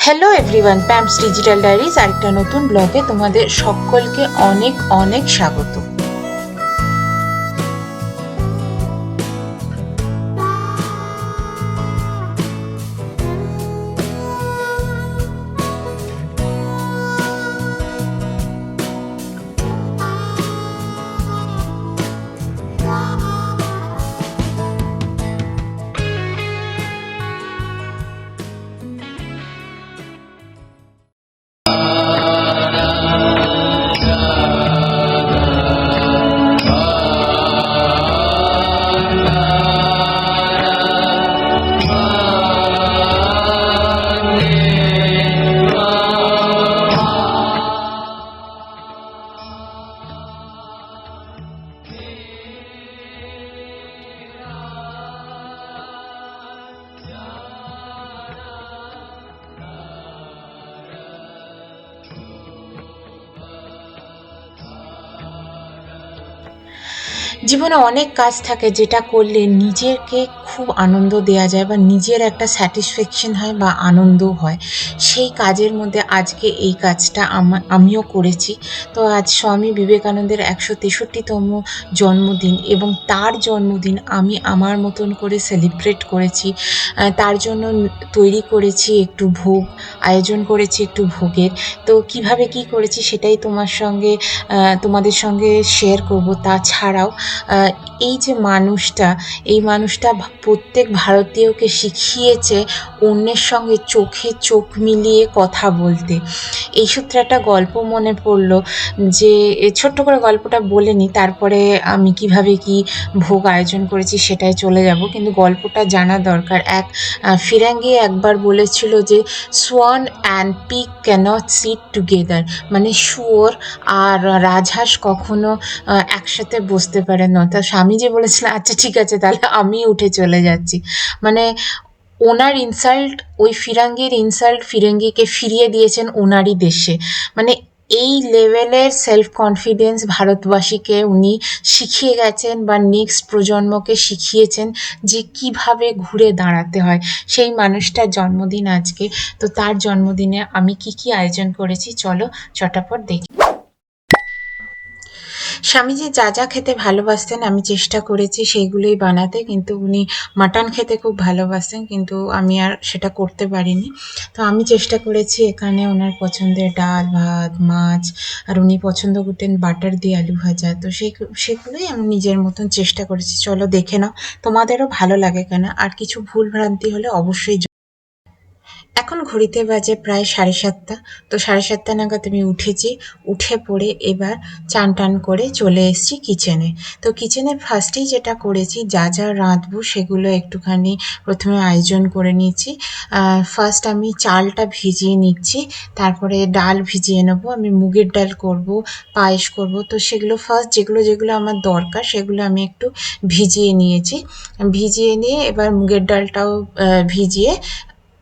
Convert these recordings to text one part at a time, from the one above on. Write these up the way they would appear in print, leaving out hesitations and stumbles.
Hello everyone, প্যাম্পস digital diaries আরেকটা নতুন ব্লগে তোমাদের সকলকে অনেক অনেক স্বাগত। জীবনে অনেক কাজ থাকে যেটা করলে নিজেকে খুব আনন্দ দেওয়া যায় বা নিজের একটা স্যাটিসফ্যাকশন হয় বা আনন্দও হয়। সেই কাজের মধ্যে আজকে এই কাজটা আমিও করেছি। তো আজ স্বামী বিবেকানন্দের ১৬৩তম জন্মদিন এবং তার জন্মদিন আমি আমার মতন করে সেলিব্রেট করেছি। তার জন্য তৈরি করেছি একটু ভোগ, আয়োজন করেছি একটু ভোগের। তো কিভাবে কি করেছি সেটাই তোমাদের সঙ্গে শেয়ার করব। তাছাড়াও এই যে মানুষটা, এই মানুষটা প্রত্যেক ভারতীয়কে শিখিয়েছে অন্যের সঙ্গে চোখে চোখ মিলিয়ে কথা বলতে। এই সূত্রে একটা গল্প মনে পড়লো, যে ছোট্ট করে গল্পটা বলে নিই, তারপরে আমি কিভাবে কি ভোগ আয়োজন করেছি সেটাই চলে যাব। কিন্তু গল্পটা জানা দরকার। এক ফিরাঙ্গি একবার বলেছিল যে swan and pig can't sit together, মানে শুয়োর আর রাজহাঁস কখনো একসাথে বসতে পারে না। তা স্বামীজি বলেছিলেন আচ্ছা ঠিক আছে তাহলে আমি উঠে চলে যাচ্ছি। মানে ওনার ইনসাল্ট, ওই ফিরাঙ্গির ইনসাল্ট ফিরাঙ্গিকে ফিরিয়ে দিয়েছেন ওনারই দেশে। মানে এই লেভেলের সেলফ কনফিডেন্স ভারতবাসীকে উনি শিখিয়ে গেছেন বা নেক্সট প্রজন্মকে শিখিয়েছেন যে কিভাবে ঘুরে দাঁড়াতে হয়। সেই মানুষটার জন্মদিন আজকে। তো তার জন্মদিনে আমি কি আয়োজন করেছি চলো চটাপট দেখি। স্বামীজি যা যা খেতে ভালোবাসতেন আমি চেষ্টা করেছি সেইগুলোই বানাতে, কিন্তু উনি মাটন খেতে খুব ভালোবাসতেন, কিন্তু আমি আর সেটা করতে পারিনি। তো আমি চেষ্টা করেছি এখানে ওনার পছন্দের ডাল ভাত মাছ, আর উনি পছন্দ করতেন বাটার দিয়ে আলু ভাজা। তো সেগুলোই আমি নিজের মতন চেষ্টা করেছি। চলো দেখে নাও, তোমাদেরও ভালো লাগে কিনা, আর কিছু ভুল ভ্রান্তি হলে অবশ্যই। এখন ঘড়িতে বাজে প্রায় 7:30। তো 7:30 নাগাদ আমি উঠেছি। উঠে পড়ে এবার চান টান করে চলে এসেছি কিচেনে। তো কিচেনে ফার্স্টেই যেটা করেছি, যা যা রাঁধবো সেগুলো একটুখানি প্রথমে আয়োজন করে নিয়েছি। ফার্স্ট আমি চালটা ভিজিয়ে নিচ্ছি, তারপরে ডাল ভিজিয়ে নেবো। আমি মুগের ডাল করব, পায়েস করব। তো সেগুলো ফার্স্ট যেগুলো যেগুলো আমার দরকার সেগুলো আমি একটু ভিজিয়ে নিয়েছি। ভিজিয়ে নিয়ে এবার মুগের ডালটাও ভিজিয়ে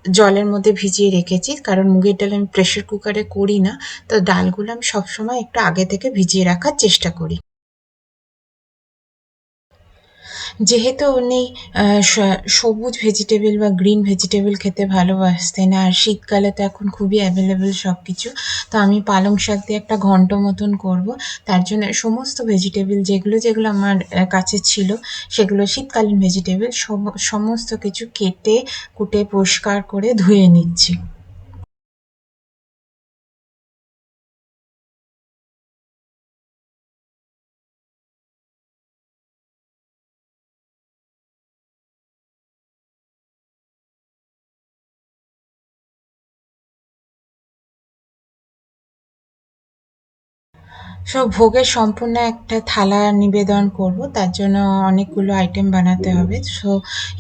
জলের মধ্যে ভিজিয়ে রেখেছি, কারণ মুগের ডাল আমি প্রেশার কুকারে করি না। তো ডালগুলো আমি সবসময় একটু আগে থেকে ভিজিয়ে রাখার চেষ্টা করি। যেহেতু উনি সবুজ ভেজিটেবল বা গ্রিন ভেজিটেবল খেতে ভালোবাসতেন, আর শীতকালে তো এখন খুবই অ্যাভেলেবেল সব কিছু। তো আমি পালং শাক দিয়ে একটা ঘন্ট মতন করব। তার জন্য সমস্ত ভেজিটেবল যেগুলো যেগুলো আমার কাছে ছিল, সেগুলো শীতকালীন ভেজিটেবল সমস্ত কিছু কেটে কুটে পরিষ্কার করে ধুয়ে নিচ্ছি। সব ভোগের সম্পূর্ণ একটা থালা নিবেদন করব, তার জন্য অনেকগুলো আইটেম বানাতে হবে। সো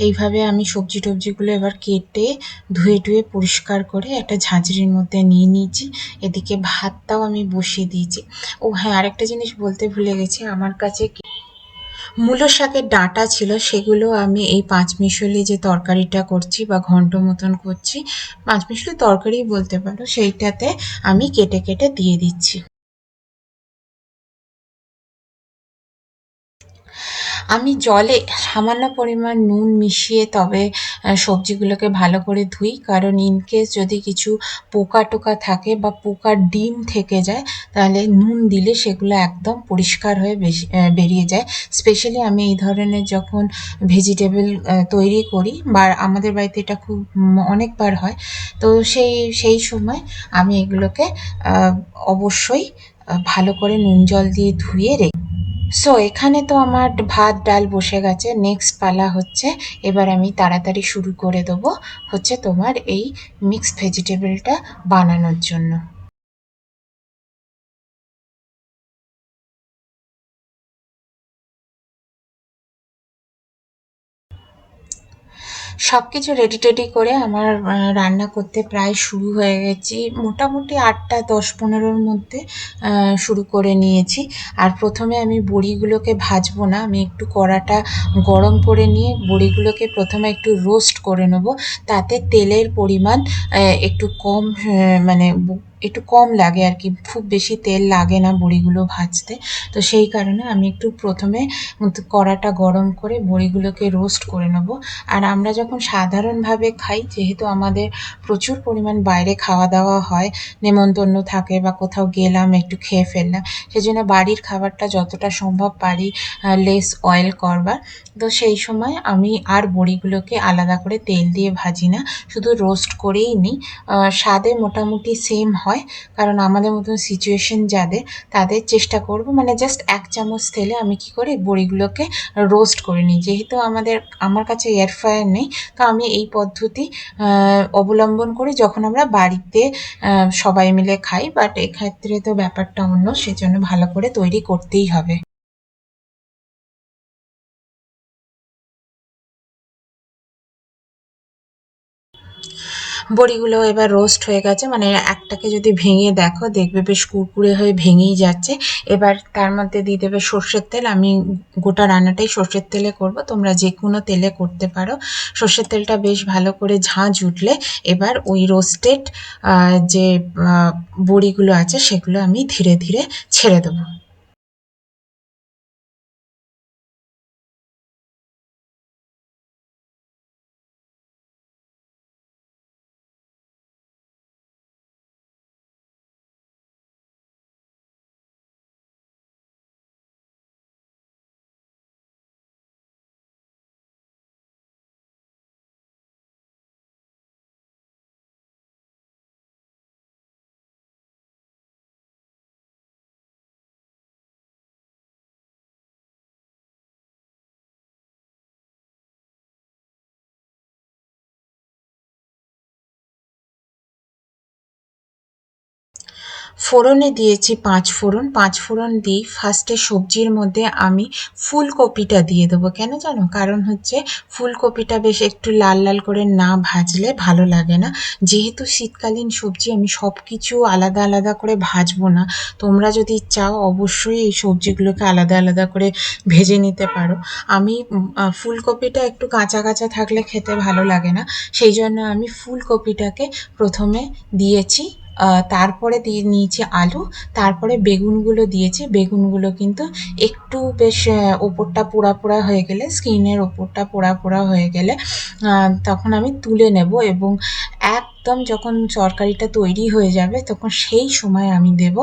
এইভাবে আমি সবজি টবজিগুলো এবার কেটে ধুয়ে টুয়ে পরিষ্কার করে একটা ঝাঁঝরির মধ্যে নিয়ে নিয়েছি। এদিকে ভাতটাও আমি বসিয়ে দিয়েছি। ও হ্যাঁ, আরেকটা জিনিস বলতে ভুলে গেছি, আমার কাছে মূলো শাকের ডাঁটা ছিল, সেগুলো আমি এই পাঁচমিশালি যে তরকারিটা করছি বা ঘন্ট মতন করছি, পাঁচমিশালি তরকারিই বলতে পারো, সেইটাতে আমি কেটে কেটে দিয়ে দিচ্ছি। আমি জলে সামান্য পরিমাণ নুন মিশিয়ে তবে সবজিগুলোকে ভালো করে ধুই, কারণ ইন কেস যদি কিছু পোকা টোকা থাকে বা পোকার ডিম থেকে যায় তাহলে নুন দিলে সেগুলো একদম পরিষ্কার হয়ে বেরিয়ে যায়। স্পেশালি আমি এই ধরনের যখন ভেজিটেবল তৈরি করি বা আমাদের বাড়িতে এটা খুব অনেকবার হয়, তো সেই সময় আমি এগুলোকে অবশ্যই ভালো করে নুন জল দিয়ে ধুয়ে রেখে। সো এখানে তো আমার ভাত ডাল বসে গেছে, নেক্সট পালা হচ্ছে এবার আমি তাড়াতাড়ি শুরু করে দেবো হচ্ছে তোমার এই মিক্সড ভেজিটেবলটা বানানোর জন্য। সব কিছু রেডি টেডি করে আমার রান্না করতে প্রায় শুরু হয়ে গেছি, মোটামুটি 8টা 10-15-র মধ্যে শুরু করে নিয়েছি। আর প্রথমে আমি বড়িগুলোকে ভাজবো না, আমি একটু কড়াটা গরম করে নিয়ে বড়িগুলোকে প্রথমে একটু রোস্ট করে নেবো, তাতে তেলের পরিমাণ একটু কম, মানে একটু কম লাগে আর কি, খুব বেশি তেল লাগে না বড়িগুলো ভাজতে। তো সেই কারণে আমি একটু প্রথমে কড়াটা গরম করে বড়িগুলোকে রোস্ট করে নেবো। আর আমরা যখন সাধারণভাবে খাই, যেহেতু আমাদের প্রচুর পরিমাণ বাইরে খাওয়া দাওয়া হয়, নেমন্তন্ন থাকে বা কোথাও গেলাম একটু খেয়ে ফেললাম, সেজন্য বাড়ির খাবারটা যতটা সম্ভব পারি লেস অয়েল করবার। তো সেই সময় আমি আর বড়িগুলোকে আলাদা করে তেল দিয়ে ভাজি না, শুধু রোস্ট করেই নিই। স্বাদে মোটামুটি সেম হয়, কারণ আমাদের মতন সিচুয়েশন যাদের, তাদের চেষ্টা করব মানে জাস্ট 1 চামচ তেলে আমি কী করি বড়িগুলোকে রোস্ট করে নিই। যেহেতু আমার কাছে এয়ার ফ্রায়ার নেই, তো আমি এই পদ্ধতি অবলম্বন করি যখন আমরা বাড়িতে সবাই মিলে খাই, বাট এক্ষেত্রে তো ব্যাপারটা অন্য, সেজন্য ভালো করে তৈরি করতেই হবে। বড়িগুলো এবার রোস্ট হয়ে গেছে, মানে একটাকে যদি ভেঙে দেখো দেখবে বেশ কুরকুরে হয়ে ভেঙেই যাচ্ছে। এবার তার মধ্যে দিয়ে দেবে সর্ষের তেল, আমি গোটা রান্নাটাই সর্ষের তেলে করব, তোমরা যে কোনো তেলে করতে পারো। সর্ষের তেলটা বেশ ভালো করে ঝাঁঝ উঠলে এবার ওই রোস্টেড যে বড়িগুলো আছে সেগুলো আমি ধীরে ধীরে ছেড়ে দেবো। ফোড়নে দিয়েছি 5 ফোড়ন, 5 ফোড়ন দিই ফার্স্টে সবজির মধ্যে আমি ফুলকপিটা দিয়ে দেবো। কেন জানো? কারণ হচ্ছে ফুলকপিটা বেশ একটু লাল লাল করে না ভাজলে ভালো লাগে না। যেহেতু শীতকালীন সবজি, আমি সব কিছু আলাদা আলাদা করে ভাজবো না। তোমরা যদি চাও অবশ্যই এই সবজিগুলোকে আলাদা আলাদা করে ভেজে নিতে পারো। আমি ফুলকপিটা একটু কাঁচা কাঁচা থাকলে খেতে ভালো লাগে না, সেই জন্য আমি ফুলকপিটাকে প্রথমে দিয়েছি। তারপরে দিয়ে নিয়েছি আলু, তারপরে বেগুনগুলো দিয়েছি। বেগুনগুলো কিন্তু একটু বেশ ওপরটা পোড়া পোড়া হয়ে গেলে, স্কিনের ওপরটা পোড়া পোড়া হয়ে গেলে তখন আমি তুলে নেব, এবং একদম যখন তরকারিটা তৈরি হয়ে যাবে তখন সেই সময় আমি দেব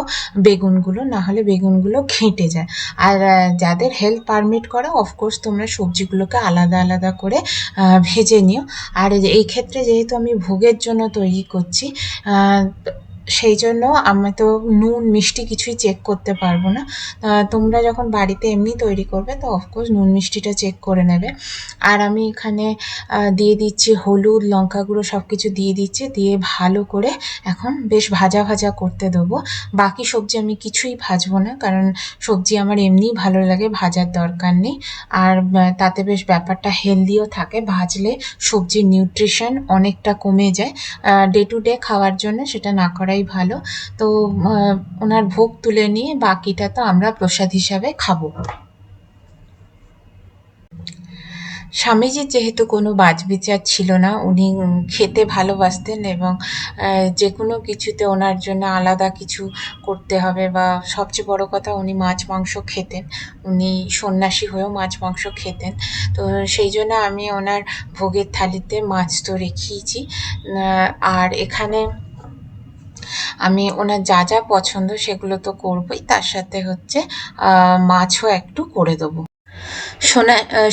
বেগুনগুলো, না হলে বেগুনগুলো ঘেঁটে যায়। আর যাদের হেলথ পারমিট করে অফকোর্স তোমরা সবজিগুলোকে আলাদা আলাদা করে ভেজে নিও। আর এই ক্ষেত্রে যেহেতু আমি ভোগের জন্য তৈরি করছি, সেই জন্য আমি তো নুন মিষ্টি কিছুই চেক করতে পারবো না। তোমরা যখন বাড়িতে এমনি তৈরি করবে তো অফকোর্স নুন মিষ্টিটা চেক করে নেবে। আর আমি এখানে দিয়ে দিচ্ছি হলুদ, লঙ্কা গুঁড়ো সব কিছু দিয়ে দিচ্ছি, দিয়ে ভালো করে এখন বেশ ভাজা ভাজা করতে দেবো। বাকি সবজি আমি কিছুই ভাজবো না, কারণ সবজি আমার এমনিই ভালো লাগে, ভাজার দরকার নেই। আর তাতে বেশ ব্যাপারটা হেলদিও থাকে, ভাজলে সবজির নিউট্রিশন অনেকটা কমে যায়। ডে টু ডে খাওয়ার জন্য সেটা না করাই ভালো। তো ওনার ভোগ তুলে নিয়ে বাকিটা তো আমরা প্রসাদ হিসাবে খাবো। স্বামীজির যেহেতু কোনো বাছবিচার ছিল না, উনি খেতে ভালোবাসতেন এবং যেকোনো কিছুতে ওনার জন্য আলাদা কিছু করতে হবে বা সবচেয়ে বড় কথা উনি মাছ মাংস খেতেন। উনি সন্ন্যাসী হয়েও মাছ মাংস খেতেন। তো সেই জন্য আমি ওনার ভোগের থালিতে মাছ তো রেখেইছি। আর এখানে আমি ওনার যা যা পছন্দ সেগুলো তো করবই, তার সাথে হচ্ছে মাছও একটু করে দেবো।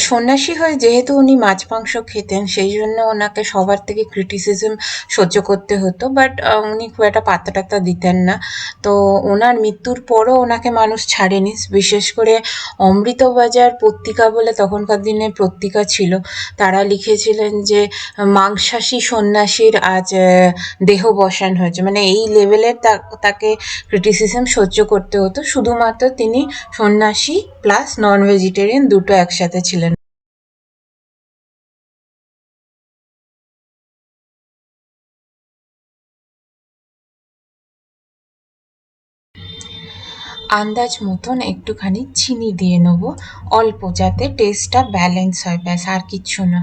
সন্ন্যাসী হয়ে যেহেতু উনি মাছ মাংস খেতেন, সেই জন্য ওনাকে সবার থেকে ক্রিটিসিজম সহ্য করতে হতো, বাট উনি খুব একটা পাত্তা টাত্তা দিতেন না। তো ওনার মৃত্যুর পরও ওনাকে মানুষ ছাড়েনি। বিশেষ করে অমৃতবাজার পত্রিকা বলে তখনকার দিনে পত্রিকা ছিল, তারা লিখেছিলেন যে মাংসাশী সন্ন্যাসীর আজ দেহবসান হয়েছে, মানে এই লেভেলের তাকে ক্রিটিসিজম সহ্য করতে হতো, শুধুমাত্র তিনি সন্ন্যাসী প্লাস নন ভেজিটেরিয়ান দুটো একসাথে ছিলেন। আন্দাজ মতন একটুখানি চিনি দিয়ে নেবো, অল্প, যাতে টেস্টটা ব্যালেন্স হয়, ব্যাস আর কিচ্ছু না।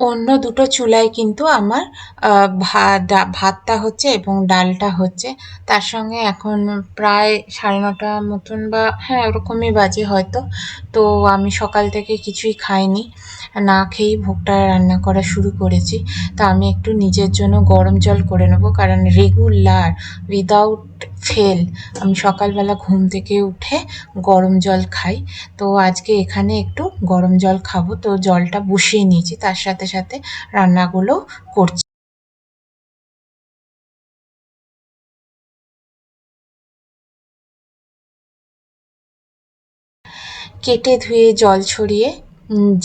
অন্য দুটো চুলায় কিন্তু আমার ভাতটা হচ্ছে এবং ডালটা হচ্ছে। তার সঙ্গে এখন প্রায় 9:30 মতন বা হ্যাঁ ওরকমই বাজে হয়তো। তো আমি সকাল থেকে কিছুই খাইনি, না খেয়েই ভোগটা রান্না করা শুরু করেছি। তো আমি একটু নিজের জন্য গরম জল করে নেবো, কারণ রেগুলার উইদাউট ফেল আমি সকালবেলা ঘুম থেকে উঠে গরম জল খাই। তো আজকে এখানে একটু গরম জল খাবো, তো জলটা বসিয়ে নিয়েছি, তার সাথে সাথে রান্নাগুলো করছি। কেটে ধুয়ে জল ছড়িয়ে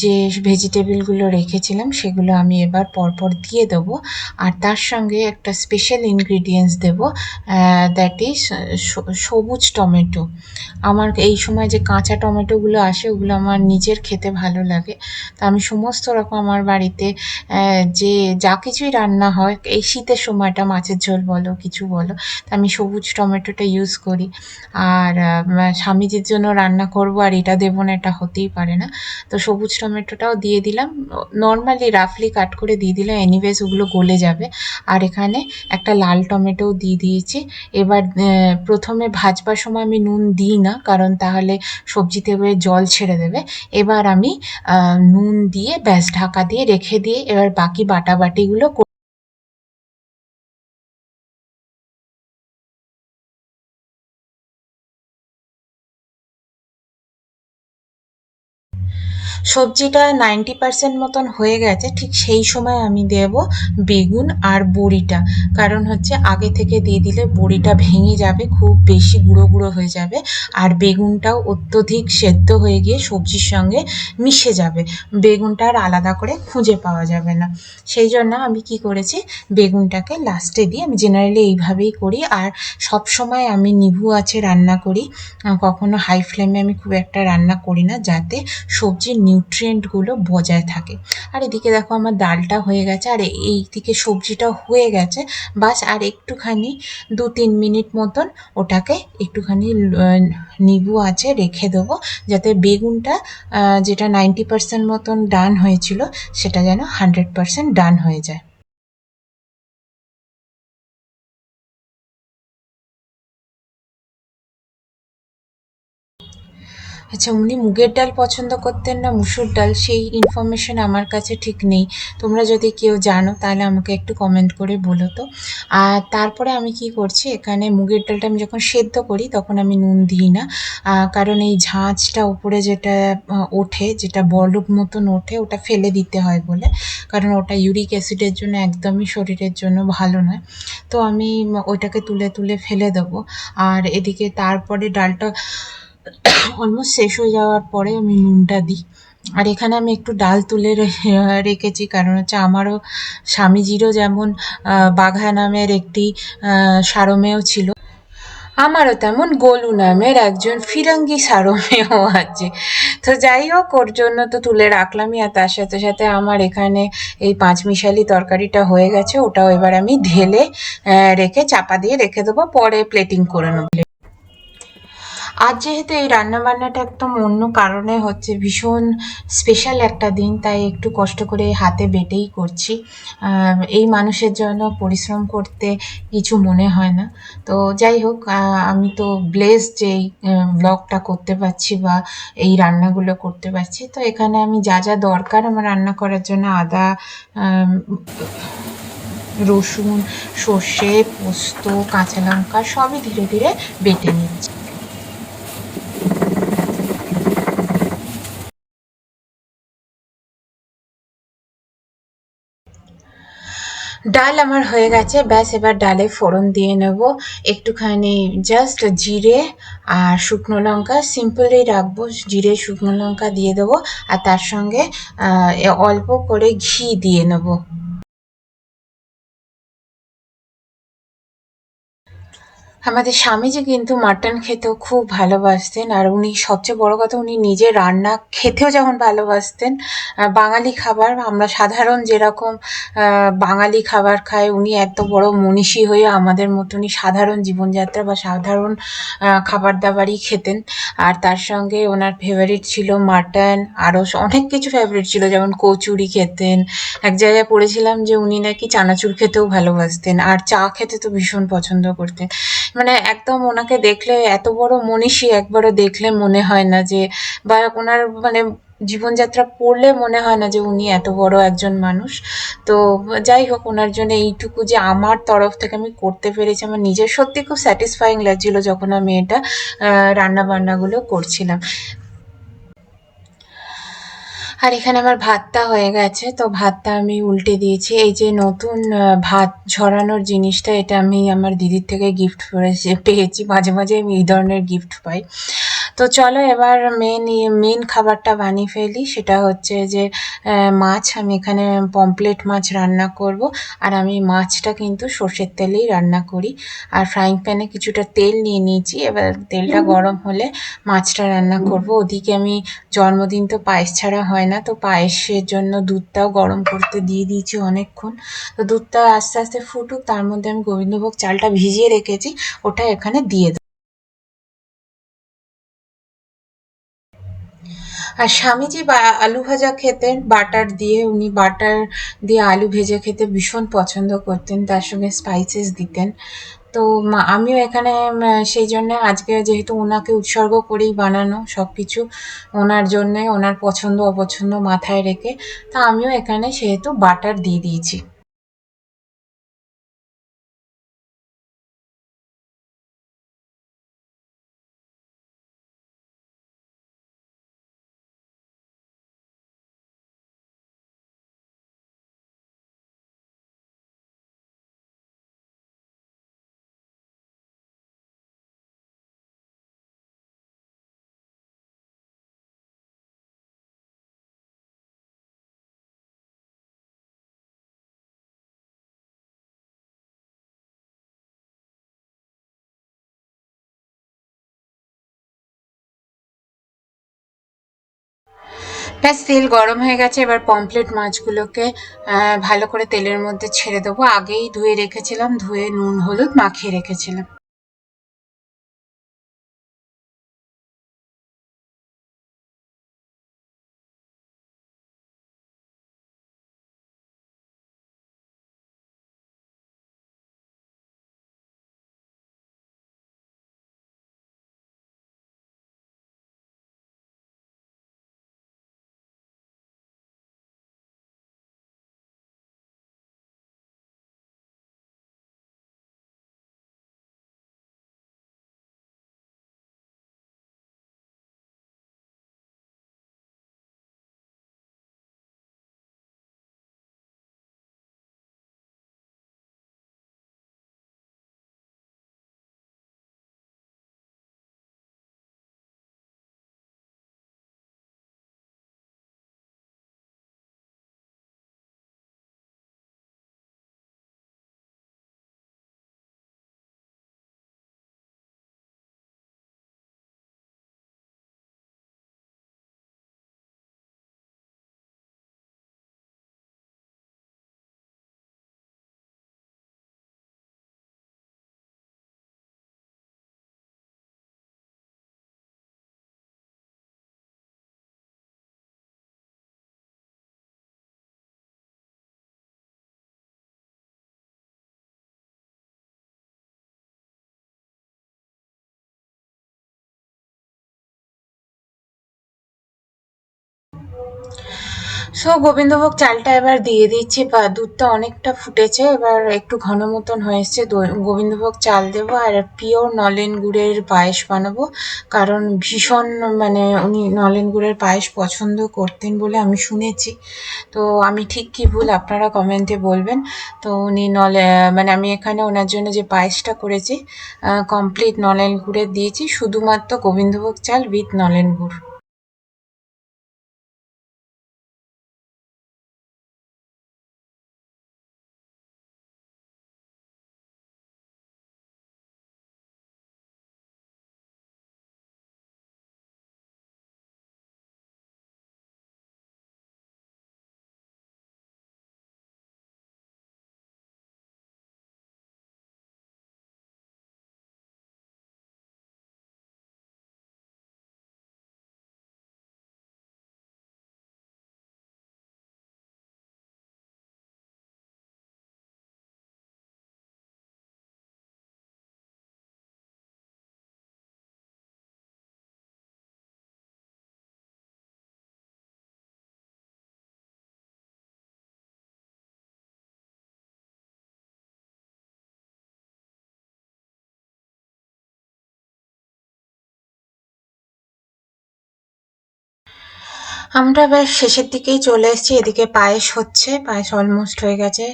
যে ভেজিটেবলগুলো রেখেছিলাম সেগুলো আমি এবার পরপর দিয়ে দেবো। আর তার সঙ্গে একটা স্পেশাল ইনগ্রিডিয়েন্টস দেবো, দ্যাট ইজ সবুজ টমেটো। আমার এই সময় যে কাঁচা টমেটোগুলো আসে ওগুলো আমার নিজের খেতে ভালো লাগে। তো আমি সমস্ত রকম আমার বাড়িতে যে যা কিছুই রান্না হয় এই শীতের সময়টা, মাছের ঝোল বলো কিছু বলো, তো আমি সবুজ টমেটোটা ইউজ করি। আর স্বামীজির জন্য রান্না করবো আর এটা দেবো না, এটা হতেই পারে না। তো সবুজ টমেটোটাও দিয়ে দিলাম, নর্মালি রাফলি কাট করে দিয়ে দিলাম, এনিওয়েজ ওগুলো গলে যাবে। আর এখানে একটা লাল টমেটোও দিয়ে দিয়েছি। এবার প্রথমে ভাজবার সময় আমি নুন দিই না, কারণ তাহলে সবজিতে এবার জল ছেড়ে দেবে। এবার আমি নুন দিয়ে ব্যাস ঢাকা দিয়ে রেখে দিয়ে এবার বাকি বাটাবাটিগুলো সবজিটা 90% মতন হয়ে গেছে, ঠিক সেই সময় আমি দেব বেগুন আর বড়িটা। কারণ হচ্ছে আগে থেকে দিয়ে দিলে বড়িটা ভেঙে যাবে, খুব বেশি গুঁড়ো গুঁড়ো হয়ে যাবে, আর বেগুনটাও অত্যধিক সেদ্ধ হয়ে গিয়ে সবজির সঙ্গে মিশে যাবে, বেগুনটা আর আলাদা করে খুঁজে পাওয়া যাবে না। সেই জন্য আমি কি করেছি, বেগুনটাকে লাস্টে দিয়ে, আমি জেনারেলি এইভাবেই করি। আর সব সময় আমি নিভু আঁচে রান্না করি, কখনো হাই ফ্লেমে আমি খুব একটা রান্না করি না, যাতে সবজির নিউট্রিয়েন্টগুলো বজায় থাকে। আর এদিকে দেখো আমার ডালটা হয়ে গেছে, আর এইদিকে সবজিটাও হয়ে গেছে। বাস আর একটুখানি 2-3 মিনিট মতন ওটাকে একটুখানি নিবু আঁচে রেখে দেবো, যাতে বেগুনটা যেটা 90% মতন ডান হয়েছিল সেটা যেন 100% ডান হয়ে যায়। আচ্ছা, উনি মুগের ডাল পছন্দ করতেন না মুসুর ডাল, সেই ইনফরমেশন আমার কাছে ঠিক নেই। তোমরা যদি কেউ জানো তাহলে আমাকে একটু কমেন্ট করে বলো তো। আর তারপরে আমি কি করছি, এখানে মুগের ডালটা আমি যখন সেদ্ধ করি তখন আমি নুন দিই না, কারণ এই ঝাঁঝটা উপরে যেটা ওঠে, যেটা বরফ মতন ওঠে, ওটা ফেলে দিতে হয় বলে, কারণ ওটা ইউরিক অ্যাসিডের জন্য একদমই শরীরের জন্য ভালো নয়। তো আমি ওইটাকে তুলে তুলে ফেলে দেবো। আর এদিকে তারপরে ডালটা অলমোস্ট শেষ হয়ে যাওয়ার পরে আমি নুনটা দিই। আর এখানে আমি একটু ডাল তুলে রেখেছি, কারণ হচ্ছে আমারও স্বামীজিরও যেমন বাঘা নামের একটি সারমেয় ছিল, আমারও তেমন গোলু নামের একজন ফিরঙ্গি সারমেয় আছে। তো যাই হোক, ওর জন্য তো তুলে রাখলামই, আর তার সাথে সাথে আমার এখানে এই পাঁচমিশালি তরকারিটা হয়ে গেছে, ওটাও এবার আমি ঢেলে রেখে চাপা দিয়ে রেখে দেবো, পরে প্লেটিং করে নেবো। আজ যেহেতু এই রান্নাবান্নাটা একদম অন্য কারণে হচ্ছে, ভীষণ স্পেশাল একটা দিন, তাই একটু কষ্ট করে হাতে বেটেই করছি। এই মানুষের জন্য পরিশ্রম করতে কিছু মনে হয় না। তো যাই হোক, আমি তো ব্লেসড যে এই ব্লগটা করতে পারছি বা এই রান্নাগুলো করতে পারছি। তো এখানে আমি যা যা দরকার আমার রান্না করার জন্য, আদা, আম, রসুন, সর্ষে, পোস্ত, কাঁচা লঙ্কা সবই ধীরে ধীরে বেটে নিচ্ছি। ডাল আমার হয়ে গেছে, ব্যাস এবার ডালে ফোড়ন দিয়ে নেব। একটুখানি জাস্ট জিরে আর শুকনো লঙ্কা, সিম্পলই রাখবো, জিরে শুকনো লঙ্কা দিয়ে দেবো, আর তার সঙ্গে অল্প করে ঘি দিয়ে নেবো। আমাদের স্বামীজি কিন্তু মাটন খেতেও খুব ভালোবাসতেন, আর উনি সবচেয়ে বড় কথা, উনি নিজে রান্না খেতেও যেমন ভালোবাসতেন। বাঙালি খাবার আমরা সাধারণ যেরকম বাঙালি খাবার খাই, উনি এত বড় মনীষী হয়ে আমাদের মতনই সাধারণ জীবনযাত্রা বা সাধারণ খাবার দাবারই খেতেন। আর তার সঙ্গে ওনার ফেভারিট ছিল মাটন, আরও অনেক কিছু ফেভারিট ছিল, যেমন কচুরি খেতেন। এক জায়গায় পড়েছিলাম যে উনি নাকি চানাচুর খেতেও ভালোবাসতেন, আর চা খেতে তো ভীষণ পছন্দ করতেন। মানে একদম ওনাকে দেখলে, এত বড় মনীষী একবারও দেখলে মনে হয় না যে, বা ওনার মানে জীবনযাত্রা পড়লে মনে হয় না যে উনি এত বড় একজন মানুষ। তো যাই হোক, ওনার জন্য এইটুকু যে আমার তরফ থেকে আমি করতে পেরেছি, আমার নিজের সত্যি খুব স্যাটিসফাইং লাগছিল যখন আমি এটা রান্না বান্নাগুলো করছিলাম। আর এখানে আমার ভাতটা হয়ে গেছে, তো ভাতটা আমি উল্টে দিয়েছি। এই যে নতুন ভাত ঝরানোর জিনিসটা, এটা আমি আমার দিদির থেকে গিফট পেয়েছি। মাঝে মাঝে আমি এই ধরনের গিফট পাই। তো চলো এবার মেন খাবারটা বানিয়ে ফেলি, সেটা হচ্ছে যে মাছ। আমি এখানে পমপ্লেট মাছ রান্না করব, আর আমি মাছটা কিন্তু সর্ষের তেলেই রান্না করি। আর ফ্রাইং প্যানে কিছুটা তেল নিয়ে নিয়েছি, এবার তেলটা গরম হলে মাছটা রান্না করব। ওদিকে আমি, জন্মদিন তো পায়েস ছাড়া হয় না, তো পায়েসের জন্য দুধটাও গরম করতে দিয়ে দিয়েছি অনেকক্ষণ। তো দুধটা আস্তে আস্তে ফুটুক, তার মধ্যে আমি গোবিন্দভোগ চালটা ভিজিয়ে রেখেছি, ওটা এখানে দিয়ে দেবো। আর স্বামীজি আলু ভাজা খেতেন বাটার দিয়ে, উনি বাটার দিয়ে আলু ভেজে খেতে ভীষণ পছন্দ করতেন, তার সঙ্গে স্পাইসেস দিতেন। তো আমিও এখানে সেই জন্য আজকে যেহেতু ওনাকে উৎসর্গ করেই বানানো সব কিছু, ওনার জন্যে, ওনার পছন্দ অপছন্দ মাথায় রেখে, তা আমিও এখানে সেহেতু বাটার দিয়ে দিয়েছি। ব্যাস তেল গরম হয়ে গেছে, এবার পমফ্রেট মাছগুলোকে ভালো করে তেলের মধ্যে ছেড়ে দেবো। আগেই ধুয়ে রেখেছিলাম, ধুয়ে নুন হলুদ মাখিয়ে রেখেছিলাম। সো গোবিন্দভোগ চালটা এবার দিয়ে দিচ্ছি, বা দুধটা অনেকটা ফুটেছে, এবার একটু ঘন মতন হয়ে এসছে, গোবিন্দভোগ চাল দেবো আর পিওর নলেন গুড়ের পায়েস বানাবো, কারণ ভীষণ মানে উনি নলেন গুড়ের পায়েস পছন্দ করতেন বলে আমি শুনেছি। তো আমি ঠিক কি ভুল আপনারা কমেন্টে বলবেন। তো উনি মানে আমি এখানে ওনার জন্য যে পায়েসটা করেছি কমপ্লিট নলেন গুড়ের দিয়েছি, শুধুমাত্র গোবিন্দভোগ চাল উইথ নলেন গুড়। আমরা বেশ শেষের দিকেই চলে এসেছি, এদিকে পায়েস হচ্ছে, পায়েস অলমোস্ট হয়ে গেছে।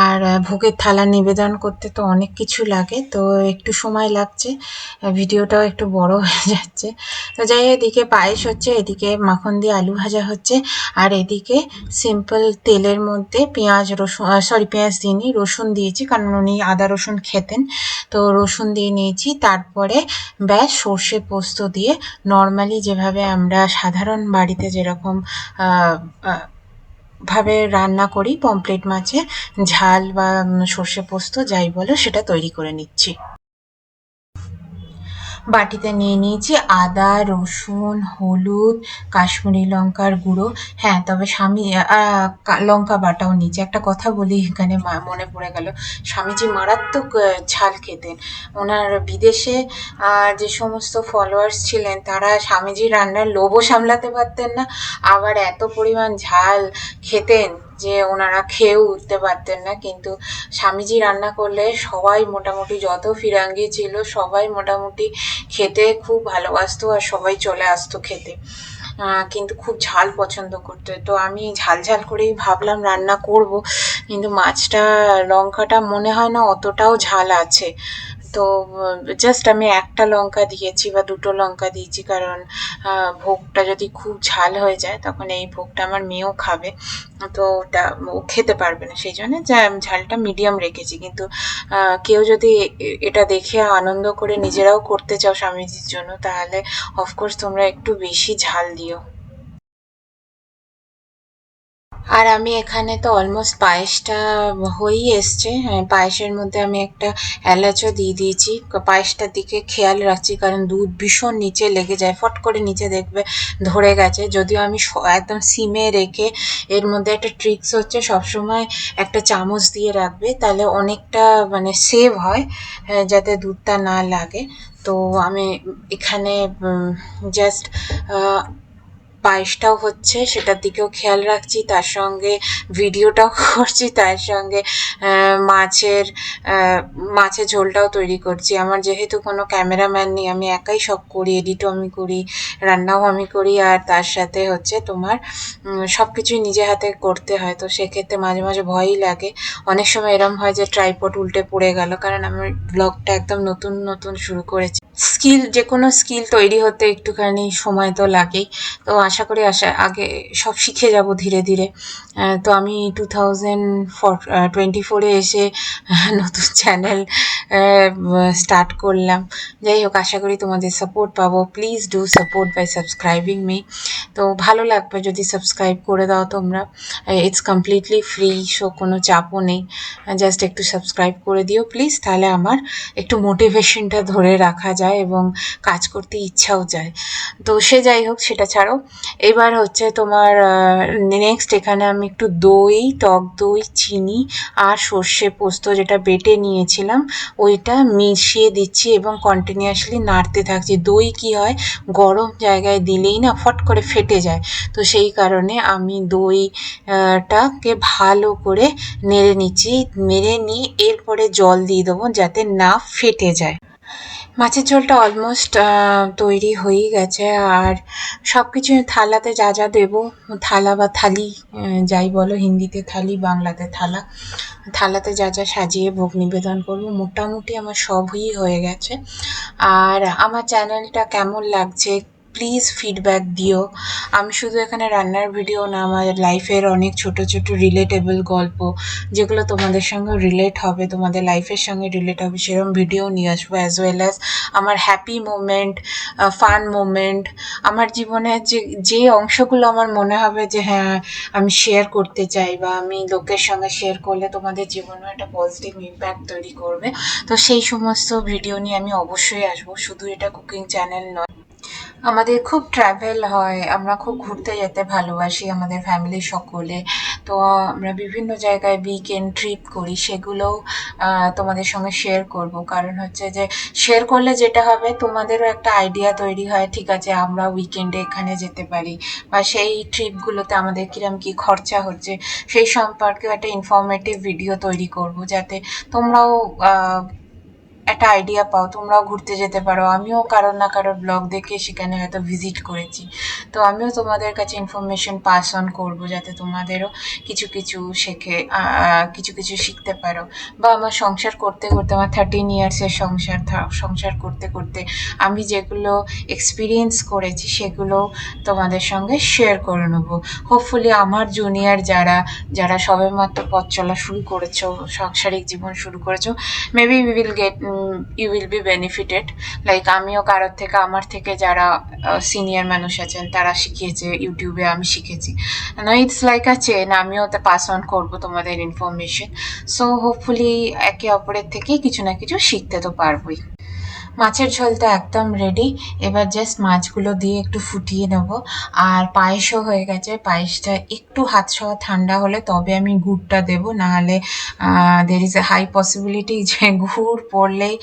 আর ভোগের থালা নিবেদন করতে তো অনেক কিছু লাগে, তো একটু সময় লাগছে, ভিডিওটাও একটু বড় হয়ে যাচ্ছে। তো যাই হোক, এদিকে পায়েস হচ্ছে, এদিকে মাখন দিয়ে আলু ভাজা হচ্ছে, আর এদিকে সিম্পল তেলের মধ্যে পেঁয়াজ রসুন, সরি পেঁয়াজ দিইনি, রসুন দিয়েছি, কারণ উনি আদা রসুন খেতেন, তো রসুন দিয়ে নিয়েছি। তারপরে ব্যাস সর্ষে পোস্ত দিয়ে নর্মালি যেভাবে আমরা সাধারণ বাড়িতে যেরকম ভাবে রান্না করি পমফ্রেট মাছের ঝাল বা সর্ষে পোস্ত যাই বলো সেটা তৈরি করে নিচ্ছি। বাটিতে নিয়ে নিয়েছি আদা, রসুন, হলুদ, কাশ্মীরি লঙ্কার গুঁড়ো। হ্যাঁ, তবে স্বামী লঙ্কা বাটাও নিয়েছি। একটা কথা বলি এখানে মনে পড়ে গেল, স্বামীজি মারাত্মক ঝাল খেতেন। ওনার বিদেশে যে সমস্ত ফলোয়ার্স ছিলেন তারা স্বামীজির রান্নার লোভও সামলাতে পারতেন না, আবার এত পরিমাণ ঝাল খেতেন যে ওনারা খেয়েও উঠতে পারতেন না। কিন্তু স্বামীজি রান্না করলে সবাই মোটামুটি, যত ফিরাঙ্গি ছিল সবাই মোটামুটি খেতে খুব ভালোবাসতো আর সবাই চলে আসতো খেতে। কিন্তু খুব ঝাল পছন্দ করতো, তো আমি ঝাল ঝাল করেই ভাবলাম রান্না করব, কিন্তু মাছটা লঙ্কাটা মনে হয় না অতটাও ঝাল আছে। তো জাস্ট আমি একটা লঙ্কা দিয়েছি বা দুটো লঙ্কা দিয়েছি, কারণ ভোগটা যদি খুব ঝাল হয়ে যায় তখন এই ভোগটা আমার মেয়েও খাবে, তো ওটা ও খেতে পারবে না, সেই জন্য ঝালটা মিডিয়াম রেখেছি। কিন্তু কেউ যদি এটা দেখে আনন্দ করে নিজেরাও করতে চাও স্বামীজির জন্য, তাহলে অফকোর্স তোমরা একটু বেশি ঝাল দিও। আর আমি এখানে তো অলমোস্ট পায়েসটা হয়েই এসছে। হ্যাঁ, পায়েসের মধ্যে আমি একটা এলাচও দিয়ে দিয়েছি। পায়েসটার দিকে খেয়াল রাখছি, কারণ দুধ ভীষণ নিচে লেগে যায়, ফট করে নিচে দেখবে ধরে গেছে। যদিও আমি একদম সিমে রেখে, এর মধ্যে একটা ট্রিক্স হচ্ছে সবসময় একটা চামচ দিয়ে রাখবে, তাহলে অনেকটা মানে সেভ হয়, যাতে দুধটা না লাগে। তো আমি এখানে জাস্ট পায়েসটাও হচ্ছে সেটার দিকেও খেয়াল রাখছি, তার সঙ্গে ভিডিওটাও করছি, তার সঙ্গে মাছের মাছের ঝোলটাও তৈরি করছি। আমার যেহেতু কোনো ক্যামেরাম্যান নেই, আমি একাই সব করি, এডিটও আমি করি, রান্নাও আমি করি, আর তার সাথে হচ্ছে তোমার সব কিছুই নিজে হাতে করতে হয়, তো সেক্ষেত্রে মাঝে মাঝে ভয়ই লাগে। অনেক সময় এরম হয় যে ট্রাইপড উল্টে পড়ে গেল, কারণ আমি ব্লগটা একদম নতুন নতুন শুরু করেছি। স্কিল, যে কোনো স্কিল তৈরি হতে একটুখানি সময় তো লাগেই, তো আশা করি আগে সব শিখে যাব ধীরে ধীরে। তো আমি 2024-এ এসে নতুন চ্যানেল স্টার্ট করলাম। যাই হোক, আশা করি তোমাদের সাপোর্ট পাবো। Please do support by subscribing me. তো ভালো লাগবে যদি সাবস্ক্রাইব করে দাও তোমরা, ইটস কমপ্লিটলি ফ্রি, সো কোনো চাপও নেই। জাস্ট একটু সাবস্ক্রাইব করে দিও প্লিজ, তাহলে আমার একটু মোটিভেশনটা ধরে রাখা যায় এবং কাজ করতে ইচ্ছাও যায়। তো সে যাই হোক, সেটা ছাড়ো। এবার হচ্ছে তোমার নেক্সট এখানে আমি একটু দই, টক দই, চিনি আর সর্ষে পোস্ত যেটা বেটে নিয়েছিলাম ওইটা মিশিয়ে দিচ্ছি এবং কন্টিনিউয়াসলি নাড়তে থাকছি। দই কি হয়, গরম জায়গায় দিলেই না ফট করে ফেটে যায়, তো সেই কারণে আমি দই টাকে ভালো করে নেড়ে নিচ্ছি। নেড়ে নিয়ে এরপরে জল দিয়ে দেবো যাতে না ফেটে যায়। মাছের ঝোলটা অলমোস্ট তৈরি হয়েই গেছে। আর সব কিছু থালাতে যা যা দেবো, থালা বা থালি যাই বলো, হিন্দিতে থালি, বাংলাতে থালা, থালাতে যা যা সাজিয়ে ভোগ নিবেদন করবো মোটামুটি আমার সবই হয়ে গেছে। আর আমার চ্যানেলটা কেমন লাগছে প্লিজ ফিডব্যাক দিও। আমি শুধু এখানে রান্নার ভিডিও না, আমার লাইফের অনেক ছোট ছোট রিলেটেবল গল্প যেগুলো তোমাদের সঙ্গে রিলেট হবে, তোমাদের লাইফের সঙ্গে রিলেট হবে, সেরকম ভিডিও নিয়ে আসবো। অ্যাজ ওয়েল অ্যাজ আমার হ্যাপি মোমেন্ট, ফান মোমেন্ট, আমার জীবনের যে অংশগুলো আমার মনে হবে যে হ্যাঁ আমি শেয়ার করতে চাই বা আমি লোকের সঙ্গে শেয়ার করলে তোমাদের জীবনে একটা পজিটিভ ইম্প্যাক্ট তৈরি করবে, তো সেই সমস্ত ভিডিও নিয়ে আমি অবশ্যই আসবো। শুধু এটা কুকিং চ্যানেল নয়, আমাদের খুব ট্রাভেল হয়, আমরা খুব ঘুরতে যেতে ভালোবাসি আমাদের ফ্যামিলির সকলে, তো আমরা বিভিন্ন জায়গায় উইকেন্ড ট্রিপ করি, সেগুলোও তোমাদের সঙ্গে শেয়ার করব। কারণ হচ্ছে যে শেয়ার করলে যেটা হবে তোমাদেরও একটা আইডিয়া তৈরি হয়, ঠিক আছে আমরা উইকেন্ডে এখানে যেতে পারি, বা সেই ট্রিপগুলোতে আমাদের কিরম কী খরচা হচ্ছে সেই সম্পর্কেও একটা ইনফরমেটিভ ভিডিও তৈরি করব, যাতে তোমরাও একটা আইডিয়া পাও, তোমরাও ঘুরতে যেতে পারো। আমিও কারোর না কারোর ব্লগ দেখে সেখানে হয়তো ভিজিট করেছি, তো আমিও তোমাদের কাছে ইনফরমেশন পাস অন করবো যাতে তোমাদেরও কিছু কিছু শেখে, কিছু কিছু শিখতে পারো। বা আমার সংসার করতে করতে, আমার 13 ইয়ার্সের সংসার করতে করতে আমি যেগুলো এক্সপিরিয়েন্স করেছি সেগুলো তোমাদের সঙ্গে শেয়ার করে নেবো। হোপফুলি আমার জুনিয়র যারা যারা সবেমাত্র পথ চলা শুরু করেছো, সাংসারিক জীবন শুরু করেছো, maybe you will be benefited. Like আমিও কারোর থেকে, আমার থেকে যারা সিনিয়র মানুষ আছেন তারা শিখিয়েছে ইউটিউবে, আমি শিখেছি, না ইটস লাইক আ চেন, আমিও ওতে পাস অন করবো তোমাদের ইনফরমেশন। সো হোপফুলি একে অপরের থেকেই কিছু না কিছু শিখতে তো পারবোই। মাছের ঝোলটা একদম রেডি, এবার জাস্ট মাছগুলো দিয়ে একটু ফুটিয়ে নেব। আর পায়েসও হয়ে গেছে, পায়েসটা একটু হাত ছোঁয়া ঠান্ডা হলে তবে আমি গুড়টা দেবো, নাহলে there is a high possibility যে গুড় পড়লেই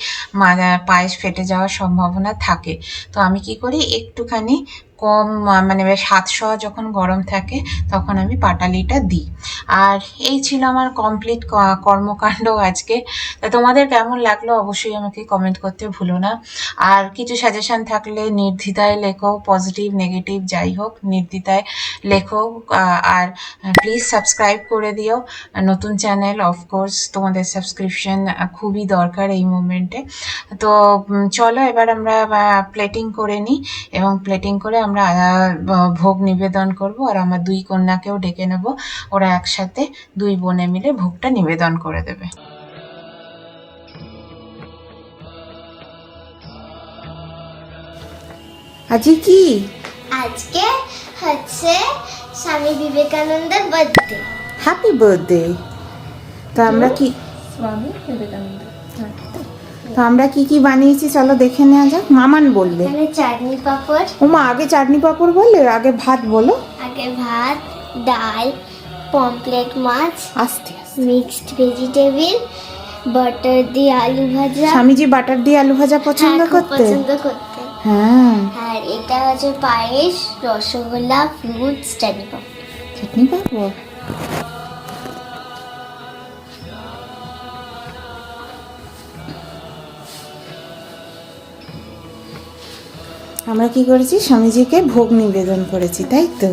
পায়েস ফেটে যাওয়ার সম্ভাবনা থাকে। তো আমি কি করি, একটুখানি কম মানে বেশ হাত ছোঁয়া যখন গরম থাকে তখন আমি পাটালিটা দিই। আর এই ছিল আমার কমপ্লিট কর্মকাণ্ড আজকে। তা তোমাদের কেমন লাগলো অবশ্যই আমাকে কমেন্ট করতে ভুলো না। আর কিছু সাজেশন থাকলে নির্দ্বিধায় লেখো, পজিটিভ নেগেটিভ যাই হোক নির্দ্বিধায় লেখো। আর প্লিজ সাবস্ক্রাইব করে দিও, নতুন চ্যানেল, অফকোর্স তোমাদের সাবস্ক্রিপশন খুবই দরকার এই মোমেন্টে। তো চলো এবার আমরা প্লেটিং করে নিই, এবং প্লেটিং করে আমরা ভোগ নিবেদন করব। আর আমার দুই কন্যাকেও ডেকে নেব, ওরা একসাথে দুই বোনে মিলে ভোগটা নিবেদন করে দেবে। আজকে কি? আজকে হচ্ছে স্বামী বিবেকানন্দের বার্থডে। Happy birthday. তো আমরা কি স্বামী বিবেকানন্দ, তো আমরা কি কি বানিয়েছি চলো দেখে নেওয়া যাক। মামান বলবে। এখানে চাটনি পাঁপড়। ওমা আগে চাটনি পাঁপড় বললে, আগে ভাত বলো। আগে ভাত, ডাল, পমফ্লেট মাছ, আস্তে আস্তে। মিক্সড ভেজিটেবল, বাটার দিয়ে আলু ভাজা। স্বামীজি বাটার দিয়ে আলু ভাজা পছন্দ হ্যাঁ, খুব করতে। পছন্দ করতে। হ্যাঁ। আর এটা হচ্ছে পায়েস, রসগোল্লা, ফ্রুটস, চাটনি পাঁপড়। চাটনি পাঁপড়। আমরা কি করেছি, স্বামীজিকে ভোগ নিবেদন করেছি, তাই তো?